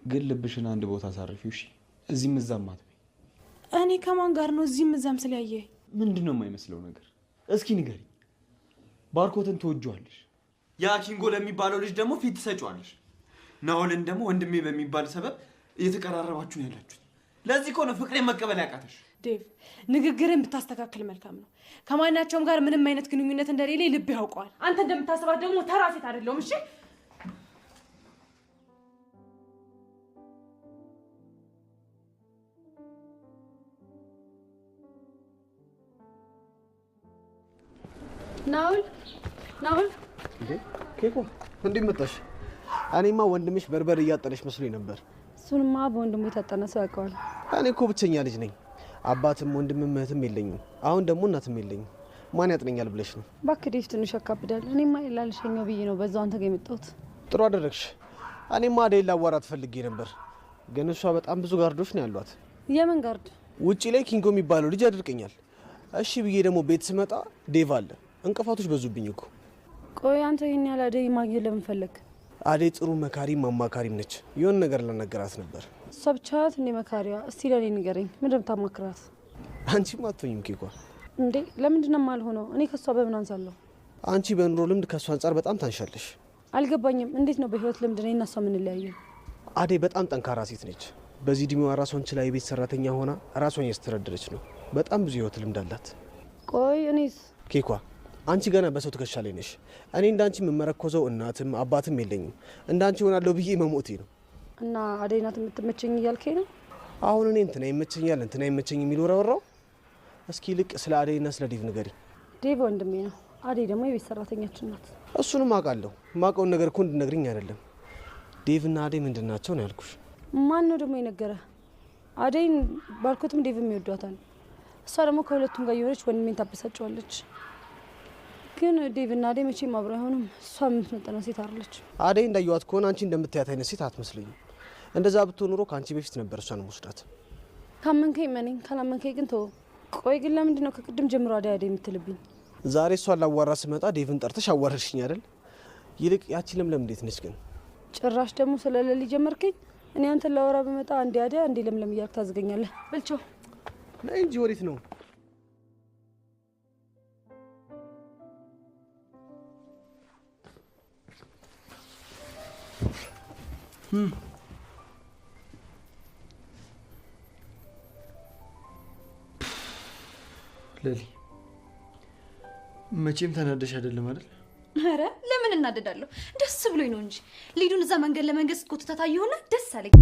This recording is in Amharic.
ግን ልብሽን አንድ ቦታ አሳርፊው እሺ። እዚህም እዛም አትበይ። እኔ ከማን ጋር ነው እዚህም እዛም ስለያየ? ምንድነው የማይመስለው ነገር? እስኪ ንገሪኝ። ባርኮትን ትወጂዋለሽ፣ ያ ኪንጎ ለሚባለው ልጅ ደግሞ ፊት ትሰጪዋለሽ፣ ናኦልን ደግሞ ወንድሜ በሚባል ሰበብ እየተቀራረባችሁ ነው ያላችሁት። ለዚህ እኮ ነው ፍቅሬን መቀበል ያቃተሽ። ዴቭ ንግግርን ብታስተካክል መልካም ነው። ከማናቸውም ጋር ምንም አይነት ግንኙነት እንደሌለ ልብ ያውቀዋል። አንተ እንደምታስባት ደግሞ ተራ ሴት አይደለሁም። እሺ ናኦል እንዴ ኬኮ እንዴት መጣሽ? እኔማ ወንድምሽ በርበር እያጠነሽ መስሎኝ ነበር። እሱንማ በወንድሙ የታጠነ ሰው ያውቀዋል። እኔ እኮ ብቸኛ ልጅ ነኝ። አባትም ወንድምም እህትም የለኝም። አሁን ደግሞ እናትም የለኝም። ማን ያጥነኛል ብለሽ ነው? እባክህ ዴቭ ትንሽ ያካብዳል። እኔማ ላልሸኘው ብዬ ነው በዛው አንተ ጋር የመጣሁት። ጥሩ አደረግሽ። እኔማ አደይ ላዋራት ፈልጌ ነበር፣ ግን እሷ በጣም ብዙ ጋርዶች ነው ያሏት። የምን ጋርድ? ውጪ ላይ ኪንጎ የሚባለው ልጅ ያደርቀኛል። እሺ ብዬ ደግሞ ቤት ስመጣ ዴቭ አለ። እንቅፋቶች በዙብኝ እኮ። ቆይ አንተ ይሄን ያለ አደይ ማግኘት ለምን ፈለግ? አደይ ጥሩ መካሪም አማካሪም ነች። የሆነ ነገር ለነገራት ነበር። እሷ ብቻ ናት እንዴ መካሪዋ? እስቲ ለኔ ንገረኝ፣ ምንድን ነው የምታማክራት? አንቺም አትሆኝም ኬኳ። እንዴ ለምንድን ነው የማልሆነው? እኔ ከሷ በምን አንሳለሁ? አንቺ በኑሮ ልምድ ከሷ አንጻር በጣም ታንሻለሽ። አልገባኝም። እንዴት ነው በህይወት ልምድ እኔ እና እሷ የምንለያየው? አደይ በጣም ጠንካራ ሴት ነች። በዚህ እድሜዋ ራሷን ችላ የቤት ሰራተኛ ሆና ራሷን ያስተዳደረች ነው። በጣም ብዙ ህይወት ልምድ አላት። ቆይ እኔስ? ኬኳ አንቺ ገና በሰው ትከሻ ላይ ነሽ። እኔ እንዳንቺ የምመረኮዘው እናትም አባትም የለኝም። እንዳንቺ ሆናለሁ ብዬ መሞቴ ነው። እና አደይ ናት የምትመቸኝ እያልከኝ ነው? አሁን እኔ እንትና ይመቸኛል እንትና ይመቸኝ የሚል ወራወራው። እስኪ ልቅ ስለ አደይና ስለ ዴቭ ንገሪ። ዴቭ ወንድሜ ነው። አደይ ደግሞ የቤት ሰራተኛችን ናት። እሱንም አውቃለሁ። ማውቀውን ነገር እኮ እንድነግሪኝ አይደለም። ዴቭና አደይ ምንድን ናቸው ነው ያልኩሽ። ማን ነው ደግሞ የነገረ? አደይን ባርኮትም ዴቭም ይወዷታል። እሷ ደግሞ ከሁለቱም ጋር የሆነች ወንድሜን ታበሳጨዋለች። ግን ዴቭና አደይ መቼም አብረው አይሆኑም። እሷ የምትመጠነው ሴት አይደለች። አደይ እንዳየዋት ከሆነ አንቺ እንደምታያት አይነት ሴት አትመስለኝም። እንደዛ ብትሆን ኑሮ ከአንቺ በፊት ነበር እሷን ወስዳት። ካመንከኝ መነኝ፣ ካላመንከኝ ግን ተው። ቆይ ግን ለምንድን ነው ከቅድም ጀምሮ አደይ አደይ የምትልብኝ? ዛሬ እሷን ላዋራ ስመጣ ዴቭን ጠርተሽ አዋረድሽኝ አይደል? ይልቅ ያቺ ለምለም እንዴት ነች ግን? ጭራሽ ደግሞ ስለ ለሊ ጀመርከኝ። እኔ አንተን ላወራ በመጣ አንዴ አደይ አንዴ ለምለም እያልክ ታዝገኛለህ። በልቼው ነይ እንጂ ወዴት ነው? ለሊ መቼም ተናደሽ አይደለም አይደል? አረ ለምን እናደዳለሁ? ደስ ብሎኝ ነው እንጂ ሊዱን እዛ መንገድ ለመንገድ ስትቆጥታ ታየውና ደስ አለኝ።